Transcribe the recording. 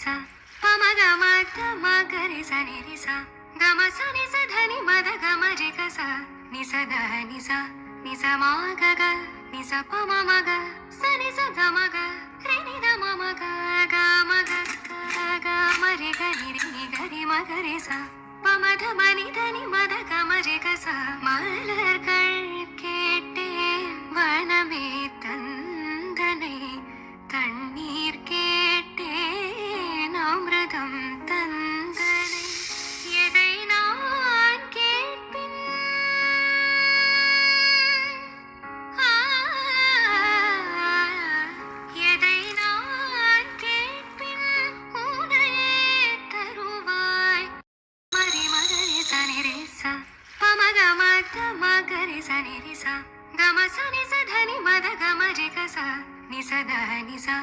sa pa ma ga ma ta ma ga re sa ni re sa ga ma sa ni sa dha ni ma da ga ma re ga sa ni sa da ni sa ma ga ga ni sa pa ma ga sa ni sa ga ma ga re ni da ma ga ma ga ga ma re ga ni ga re ma ga re sa pa ma dha ma ni da ni ma da ga ma re ga sa மலர்கள் கேட்டேன் வனமே தந்தனை தண்ணீர் கேட்டேன் அமிர்தம் தந்தனை எதை நான் கேட்பின் ஆ, எதை நான் கேட்பின் உனையே தருவாய் மரி மகரி சனி ரே சா pa ma ga ma ta ma ga re sa ni re sa ga ma sa ni sa dha ni ma da ga ma re ga sa ni sa da ni sa